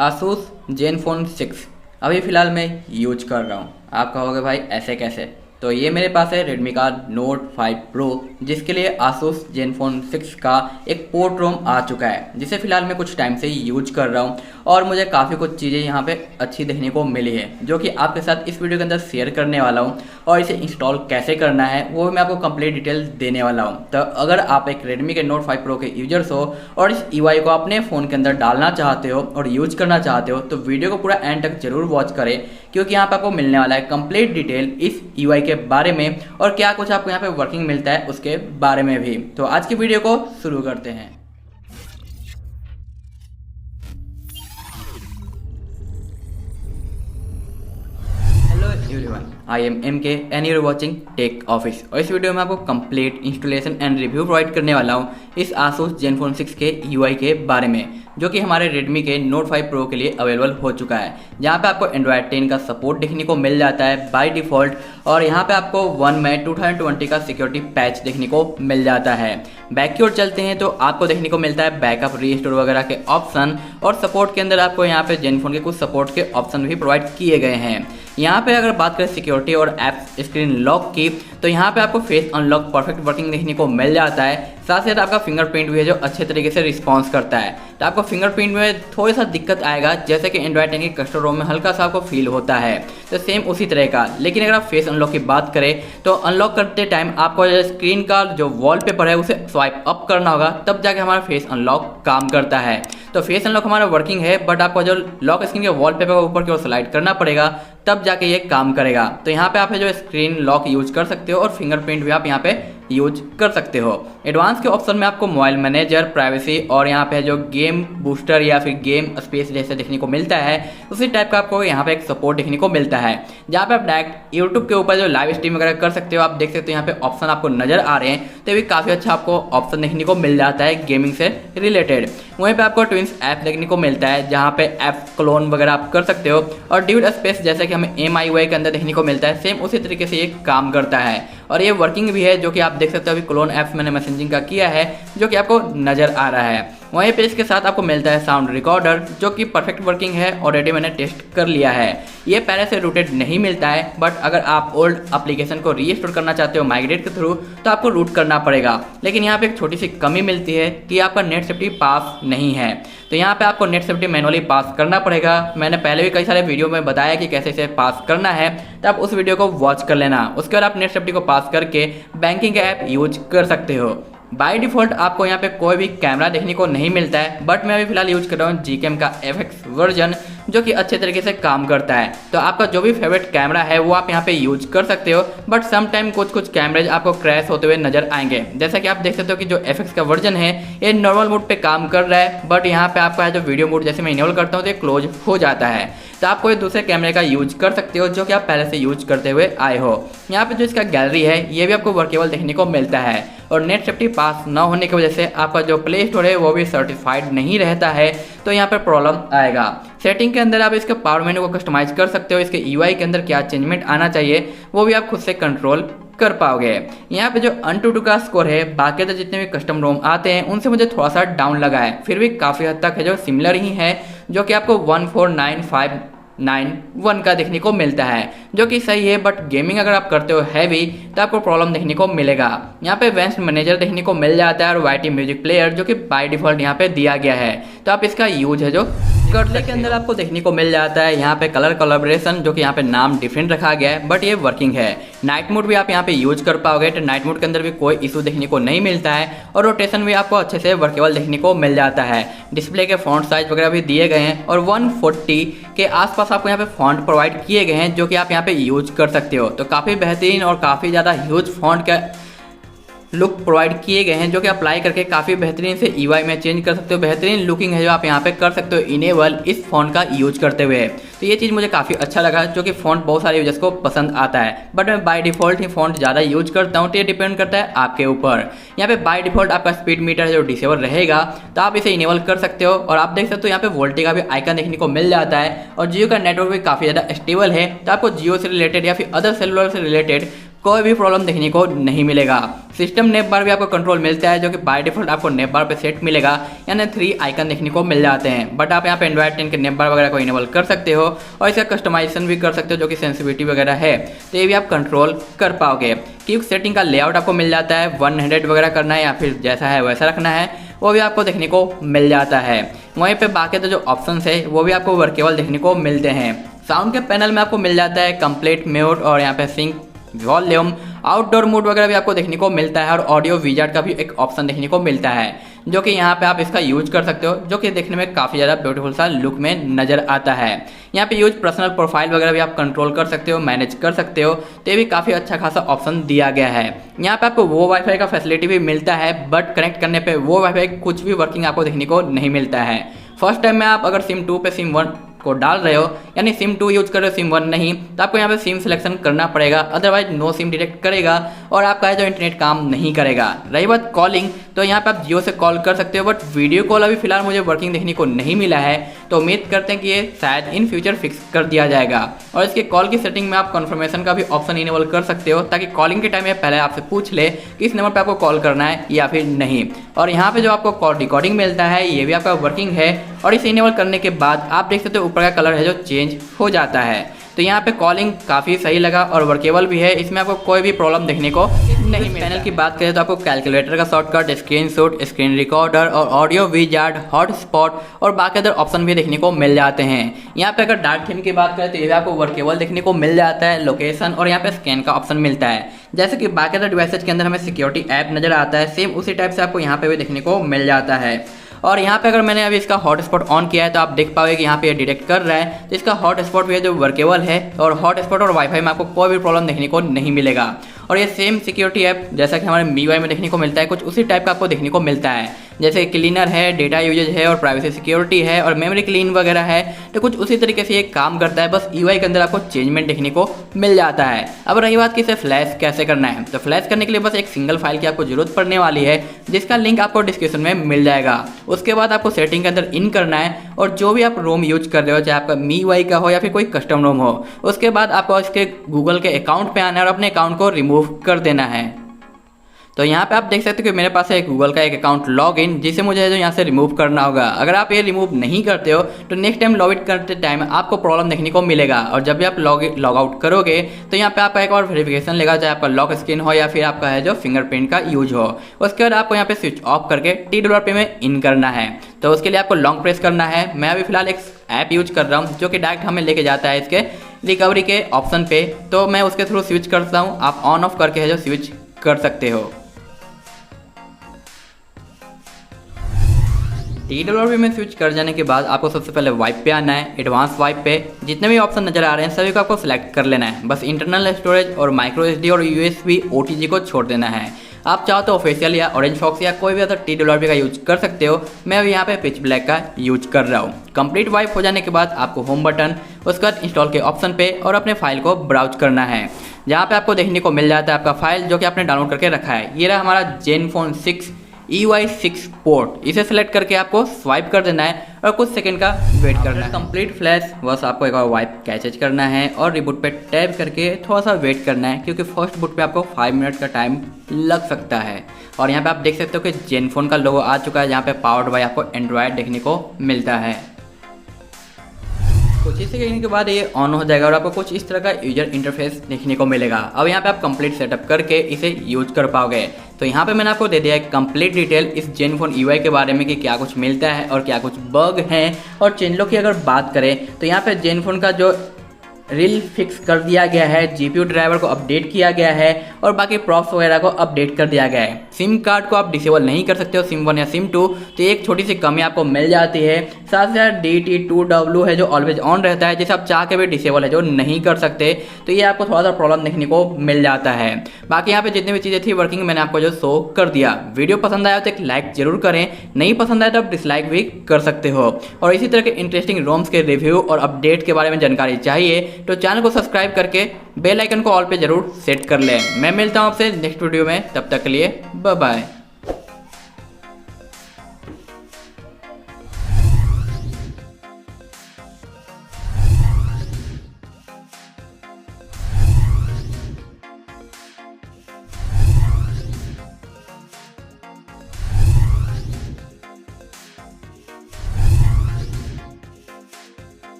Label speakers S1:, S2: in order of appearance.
S1: Asus ZenFone 6 अभी फ़िलहाल मैं यूज कर रहा हूँ। आप कहोगे भाई ऐसे कैसे, तो ये मेरे पास है Redmi का Note 5 Pro, जिसके लिए आसूस ZenFone 6 का एक पोर्ट रोम आ चुका है, जिसे फ़िलहाल मैं कुछ टाइम से यूज कर रहा हूँ और मुझे काफ़ी कुछ चीज़ें यहाँ पे अच्छी देखने को मिली है, जो कि आपके साथ इस वीडियो के अंदर शेयर करने वाला हूँ। और इसे इंस्टॉल कैसे करना है वो मैं आपको कंप्लीट डिटेल देने वाला हूँ। तो अगर आप एक Redmi के Note 5 Pro के यूजर्स हो और इस UI को अपने फ़ोन के अंदर डालना चाहते हो और यूज करना चाहते हो, तो वीडियो को पूरा एंड तक जरूर वॉच करें, क्योंकि यहाँ पे आपको मिलने वाला है कंप्लीट डिटेल इस UI के बारे में और क्या कुछ आपको यहाँ पे वर्किंग मिलता है उसके बारे में भी। तो आज की वीडियो को शुरू करते हैं। Everyone, I am MK and you are watching tech office. और इस वीडियो में आपको complete installation and review provide करने वाला हूँ इस आसूस ZenFone 6 के UI के बारे में, जो कि हमारे Redmi के Note 5 Pro के लिए अवेलेबल हो चुका है। जहाँ पे आपको Android 10 का सपोर्ट देखने को मिल जाता है बाय डिफ़ॉल्ट, और यहाँ पे आपको 1 मई 2020 का सिक्योरिटी पैच देखने को मिल जाता है। बैक की ओर चलते हैं तो आपको देखने को मिलता है बैकअप, रीस्टोर वगैरह के ऑप्शन, और सपोर्ट के अंदर आपको यहाँ पे ZenFone के कुछ सपोर्ट के ऑप्शन भी प्रोवाइड किए गए हैं। यहाँ पे अगर बात करें सिक्योरिटी और ऐप स्क्रीन लॉक की, तो यहाँ पे आपको फेस अनलॉक परफेक्ट वर्किंग देखने को मिल जाता है। साथ ही साथ आपका फिंगरप्रिंट भी है जो अच्छे तरीके से रिस्पॉन्स करता है। तो आपको फिंगरप्रिंट में थोड़ी सा दिक्कत आएगा, जैसे कि एंड्रॉइड 10 के कस्टम रोम में हल्का सा आपको फील होता है, तो सेम उसी तरह का। लेकिन अगर आप फेस अनलॉक की बात करें तो अनलॉक करते टाइम आपको स्क्रीन का जो वॉलपेपर है उसे स्वाइप अप करना होगा, तब जाके हमारा फेस अनलॉक काम करता है। तो फेस अनलॉक हमारा वर्किंग है, बट आपको जो लॉक स्क्रीन के वॉलपेपर को ऊपर की ओर स्लाइड करना पड़ेगा, तब जाके ये काम करेगा। तो यहाँ पे आप जो स्क्रीन लॉक यूज कर सकते हो और फिंगरप्रिंट भी आप यहाँ पे यूज कर सकते हो। एडवांस के ऑप्शन में आपको मोबाइल मैनेजर, प्राइवेसी और यहाँ पे जो गेम बूस्टर या फिर गेम स्पेस जैसे देखने को मिलता है, उसी टाइप का आपको यहाँ पे एक सपोर्ट देखने को मिलता है, जहाँ पे आप डायरेक्ट यूट्यूब के ऊपर जो लाइव स्ट्रीम वगैरह कर सकते हो। आप देख सकते हो यहाँ पे ऑप्शन आपको नजर आ रहे हैं, तो ये भी काफ़ी अच्छा आपको ऑप्शन देखने को मिल जाता है गेमिंग से रिलेटेड। वहीं पे आपको ट्विंस ऐप देखने को मिलता है, जहाँ पे ऐप क्लोन वगैरह आप कर सकते हो, और ड्यूल स्पेस जैसे कि हमें MIUI के अंदर देखने को मिलता है, सेम उसी तरीके से ये काम करता है और ये वर्किंग भी है, जो कि आप देख सकते हो। अभी क्लोन ऐप्स मैंने मैसेजिंग का किया है, जो कि आपको नज़र आ रहा है। वहीं पे इसके साथ आपको मिलता है साउंड रिकॉर्डर, जो कि परफेक्ट वर्किंग है, ऑलरेडी मैंने टेस्ट कर लिया है। ये पहले से रूटेड नहीं मिलता है, बट अगर आप ओल्ड एप्लीकेशन को रीस्टोर करना चाहते हो माइग्रेट के थ्रू, तो आपको रूट करना पड़ेगा। लेकिन यहाँ पे एक छोटी सी कमी मिलती है कि आपका नेट सेफ्टी पास नहीं है, तो यहाँ पे आपको नेट सेफ्टी मैनुअली पास करना पड़ेगा। मैंने पहले भी कई सारे वीडियो में बताया कि कैसे इसे पास करना है, तो आप उस वीडियो को वॉच कर लेना। उसके बाद आप नेट सेफ्टी को पास करके बैंकिंग का ऐप यूज कर सकते हो। बाय डिफ़ॉल्ट आपको यहाँ पे कोई भी कैमरा देखने को नहीं मिलता है, बट मैं अभी फिलहाल यूज कर रहा हूँ Gcam का FX वर्जन, जो कि अच्छे तरीके से काम करता है। तो आपका जो भी फेवरेट कैमरा है वो आप यहाँ पे यूज कर सकते हो, बट सम टाइम कुछ कैमरेज आपको क्रैश होते हुए नजर आएंगे। जैसा कि आप देख सकते हो कि जो FX का वर्जन है ये नॉर्मल मोड पे काम कर रहा है, बट यहाँ पे आपका जो वीडियो मोड जैसे मैं इनेबल करता हूँ तो ये क्लोज हो जाता है। तो आप कोई दूसरे कैमरे का यूज कर सकते हो, जो कि आप पहले से यूज करते हुए आए हो। यहाँ पे जो इसका गैलरी है ये भी आपको वर्केबल देखने को मिलता है, और नेट सेफ्टी पास न होने की वजह से आपका जो प्ले स्टोर है वो भी सर्टिफाइड नहीं रहता है, तो यहाँ पर प्रॉब्लम आएगा। सेटिंग के अंदर आप इसके पावर मेन्यू को कस्टमाइज कर सकते हो, इसके UI के अंदर क्या चेंजमेंट आना चाहिए वो भी आप खुद से कंट्रोल कर पाओगे। यहाँ पे जो AnTuTu का स्कोर है बाकी तो जितने भी कस्टम रोम आते हैं उनसे मुझे थोड़ा सा डाउन लगा है, फिर भी काफ़ी हद तक है जो सिमिलर ही है, जो कि आपको 149,591 का देखने को मिलता है, जो कि सही है। बट गेमिंग अगर आप करते हो हैवी तो आपको प्रॉब्लम देखने को मिलेगा। यहाँ पे एडवांस्ड मैनेजर देखने को मिल जाता है और YT म्यूजिक प्लेयर, जो कि बाय डिफ़ॉल्ट यहाँ पे दिया गया है, तो आप इसका यूज है जो करने के अंदर आपको देखने को मिल जाता है। यहाँ पे कलर कोलैबोरेशन, जो कि यहाँ पे नाम डिफरेंट रखा गया है, बट ये वर्किंग है। नाइट मोड भी आप यहाँ पे यूज कर पाओगे, तो नाइट मोड के अंदर भी कोई इशू देखने को नहीं मिलता है, और रोटेशन भी आपको अच्छे से वर्केबल देखने को मिल जाता है। डिस्प्ले के फॉन्ट साइज वगैरह भी दिए गए हैं, और 140 के आसपास आपको यहाँ पे फॉन्ट प्रोवाइड किए गए हैं, जो कि आप यहाँ पे यूज कर सकते हो। तो काफ़ी बेहतरीन और काफ़ी ज़्यादा ह्यूज फॉन्ट का लुक प्रोवाइड किए गए हैं, जो कि अप्लाई करके काफ़ी बेहतरीन से UI में चेंज कर सकते हो। बेहतरीन लुकिंग है जो आप यहाँ पे कर सकते हो इनेबल इस फ़ॉन्ट का यूज करते हुए। तो ये चीज़ मुझे काफ़ी अच्छा लगा, जो कि फ़ॉन्ट बहुत सारे यूजर्स को पसंद आता है, बट मैं बाय डिफ़ॉल्ट ही फ़ॉन्ट ज़्यादा यूज करता हूँ, तो ये डिपेंड करता है आपके ऊपर। यहाँ पे बाय डिफ़ॉल्ट आपका स्पीड मीटर है जो डिसेबल रहेगा, तो आप इसे इनेबल कर सकते हो। और आप देख सकते हो यहाँ पे वोल्टी का भी आइकन देखने को मिल जाता है, और जियो का नेटवर्क भी काफ़ी ज़्यादा स्टेबल है, तो आपको जियो से रिलेटेड या फिर अदर सेलुलर से रिलेटेड कोई भी प्रॉब्लम देखने को नहीं मिलेगा। सिस्टम नेप बार भी आपको कंट्रोल मिलता है, जो कि बाय डिफॉल्ट आपको नेप बार पे सेट मिलेगा, यानी 3 आइकन देखने को मिल जाते हैं। बट आप यहाँ पे एंड्रॉइड 10 के नेप बार वगैरह को इनेबल कर सकते हो और इसका कस्टमाइजेशन भी कर सकते हो, जो कि सेंसिटिविटी वगैरह है तो ये भी आप कंट्रोल कर पाओगे। क्योंकि सेटिंग का लेआउट आपको मिल जाता है, 100 वगैरह करना है या फिर जैसा है वैसा रखना है, वो भी आपको देखने को मिल जाता है। वहीं पे बाकी तो जो ऑप्शंस है वो भी आपको वर्केबल देखने को मिलते हैं। साउंड के पैनल में आपको मिल जाता है कंप्लीट म्यूट और यहाँ पे सिंक, वॉल्यूम, आउटडोर मोड वगैरह भी आपको देखने को मिलता है और ऑडियो विजार्ड का भी एक ऑप्शन देखने को मिलता है, जो कि यहाँ पे आप इसका यूज कर सकते हो, जो कि देखने में काफ़ी ज़्यादा ब्यूटीफुल सा लुक में नज़र आता है। यहाँ पे यूज पर्सनल प्रोफाइल वगैरह भी आप कंट्रोल कर सकते हो, मैनेज कर सकते हो, तो ये भी काफ़ी अच्छा खासा ऑप्शन दिया गया है। यहाँ पे आपको वो वाईफाई का फैसिलिटी भी मिलता है, बट कनेक्ट करने पर वो वाईफाई कुछ भी वर्किंग आपको देखने को नहीं मिलता है। फर्स्ट टाइम में आप अगर सिम 2 पे सिम 1 को डाल रहे हो, यानी सिम 2 यूज कर रहे हो सिम 1 नहीं, तो आपको यहाँ पे सिम सिलेक्शन करना पड़ेगा, अदरवाइज नो सिम डिटेक्ट करेगा और आपका जो इंटरनेट काम नहीं करेगा। रही बात कॉलिंग, तो यहाँ पे आप जियो से कॉल कर सकते हो, बट वीडियो कॉल अभी फिलहाल मुझे वर्किंग देखने को नहीं मिला है, तो उम्मीद करते हैं कि ये शायद इन फ्यूचर फिक्स कर दिया जाएगा। और इसके कॉल की सेटिंग में आप कन्फर्मेशन का भी ऑप्शन इनेबल कर सकते हो, ताकि कॉलिंग के टाइम में पहले आपसे पूछ ले कि इस नंबर पर आपको कॉल करना है या फिर नहीं। और यहाँ पे जो आपको कॉल रिकॉर्डिंग मिलता है ये भी आपका वर्किंग है, और इसे इनेबल करने के बाद आप देख सकते हो ऊपर का कलर है जो चेंज हो जाता है। तो यहाँ पे कॉलिंग काफ़ी सही लगा और वर्केबल भी है, इसमें आपको कोई भी प्रॉब्लम देखने को नहीं मिला। पैनल की बात करें तो आपको कैलकुलेटर का शॉर्टकट, स्क्रीनशॉट, स्क्रीन रिकॉर्डर और ऑडियो विजार्ड, हॉटस्पॉट और बाकी अदर ऑप्शन भी देखने को मिल जाते हैं। यहाँ पे अगर डार्क थीम की बात करें तो ये भी आपको वर्केबल देखने को मिल जाता है, लोकेशन और यहाँ पे स्कैन का ऑप्शन मिलता है। जैसे कि बाकी अदर डिवाइसेज के अंदर हमें सिक्योरिटी ऐप नजर आता है, सेम उसी टाइप से आपको यहाँ पे भी देखने को मिल जाता है। और यहाँ पे अगर मैंने अभी इसका हॉटस्पॉट ऑन किया है तो आप देख पाओगे कि यहाँ पे ये डिटेक्ट कर रहा है, तो इसका हॉटस्पॉट भी है जो वर्केबल है, और हॉटस्पॉट और वाईफाई में आपको कोई भी प्रॉब्लम देखने को नहीं मिलेगा। और ये सेम सिक्योरिटी ऐप जैसा कि हमारे MIUI में देखने को मिलता है, कुछ उसी टाइप का आपको देखने को मिलता है, जैसे क्लीनर है, डेटा यूजेज है और प्राइवेसी सिक्योरिटी है और मेमोरी क्लीन वगैरह है, तो कुछ उसी तरीके से ये काम करता है, बस UI के अंदर आपको चेंजमेंट देखने को मिल जाता है। अब रही बात कि इसे फ्लैश कैसे करना है, तो फ्लैश करने के लिए बस एक सिंगल फाइल की आपको जरूरत पड़ने वाली है, जिसका लिंक आपको डिस्क्रिप्शन में मिल जाएगा। उसके बाद आपको सेटिंग के अंदर इन करना है और जो भी आप रोम यूज कर रहे हो, चाहे आपका MIUI का हो या फिर कोई कस्टम रोम हो, उसके बाद आपको इसके गूगल के अकाउंट पे आना है और अपने अकाउंट को रिमूव कर देना है। तो यहाँ पे आप देख सकते हो कि मेरे पास है गूगल का एक अकाउंट लॉग इन, जिसे मुझे जो यहाँ से रिमूव करना होगा। अगर आप ये रिमूव नहीं करते हो तो नेक्स्ट टाइम लॉग इन करते टाइम आपको प्रॉब्लम देखने को मिलेगा, और जब भी आप लॉग आउट करोगे तो यहाँ पे आपका एक और वेरिफिकेशन लेगा, चाहे आपका लॉक स्क्रीन हो या फिर आपका है जो फिंगरप्रिंट का यूज हो। उसके बाद आपको यहाँ पे स्विच ऑफ करके $T में इन करना है। तो उसके लिए आपको लॉन्ग प्रेस करना है। मैं अभी फिलहाल एक ऐप यूज कर रहा हूँ जो कि डायरेक्ट हमें लेके जाता है इसके रिकवरी के ऑप्शन पे, तो मैं उसके थ्रू स्विच करता हूँ। आप ऑन ऑफ करके है जो स्विच कर सकते हो। TWRP में स्विच कर जाने के बाद आपको सबसे पहले वाइप पे आना है। एडवांस वाइप पे जितने भी ऑप्शन नजर आ रहे हैं सभी को आपको सिलेक्ट कर लेना है। बस इंटरनल स्टोरेज और माइक्रो SD और USB OTG को छोड़ देना है। आप चाहो तो ऑफिशियल या ऑरेंज फॉक्स या कोई भी अदर TWRP का यूज कर सकते हो। मैं अभी यहाँ पे पिच ब्लैक का यूज कर रहा हूँ। कंप्लीट वाइप हो जाने के बाद आपको होम बटन, उसके बाद इंस्टॉल के ऑप्शन पे और अपने फाइल को ब्राउज करना है, जहाँ पे आपको देखने को मिल जाता है आपका फाइल जो कि आपने डाउनलोड करके रखा है। ये रहा हमारा ZenFone 6 EY6 पोर्ट। इसे सेलेक्ट करके आपको स्वाइप कर देना है और कुछ सेकंड का वेट करना है। कंप्लीट फ्लैश बस आपको एक बार वाइप कैचेज करना है और रिबूट पे टैप करके थोड़ा सा वेट करना है, क्योंकि फर्स्ट बूट पे आपको 5 मिनट का टाइम लग सकता है। और यहाँ पे आप देख सकते हो कि ZenFone का लोगो आ चुका है, जहाँ पे पावर्ड बाय आपको एंड्रॉयड देखने को मिलता है। कुछ ही सेकंड के बाद ये ऑन हो जाएगा और आपको कुछ इस तरह का यूजर इंटरफेस देखने को मिलेगा। अब यहाँ पे आप कंप्लीट सेटअप करके इसे यूज कर पाओगे। तो यहाँ पे मैंने आपको दे दिया है कंप्लीट डिटेल इस ZenFone EY के बारे में कि क्या कुछ मिलता है और क्या कुछ बग हैं और चेंजों की अगर बात करें तो यहाँ पे ZenFone का जो रील फिक्स कर दिया गया है, GPU ड्राइवर को अपडेट किया गया है और बाकी प्रॉप्स वगैरह को अपडेट कर दिया गया है। सिम कार्ड को आप डिसेबल नहीं कर सकते हो, सिम 1 या सिम 2, तो एक छोटी सी कमी आपको मिल जाती है। साथ साथ DT2W है जो ऑलवेज ऑन रहता है, जिसे आप चाह के भी डिसेबल है जो नहीं कर सकते, तो ये आपको थोड़ा सा प्रॉब्लम देखने को मिल जाता है। बाकी यहाँ पे जितनी भी चीज़ें थी वर्किंग मैंने आपको जो शो कर दिया। वीडियो पसंद आया तो एक लाइक जरूर करें, नहीं पसंद आया तो आप डिसलाइक भी कर सकते हो। और इसी तरह के इंटरेस्टिंग रोम्स के रिव्यू और अपडेट के बारे में जानकारी चाहिए तो चैनल को सब्सक्राइब करके बेल आइकन को ऑल पे जरूर सेट कर लें। मैं मिलता हूँ आपसे नेक्स्ट वीडियो में, तब तक के लिए बाय बाय।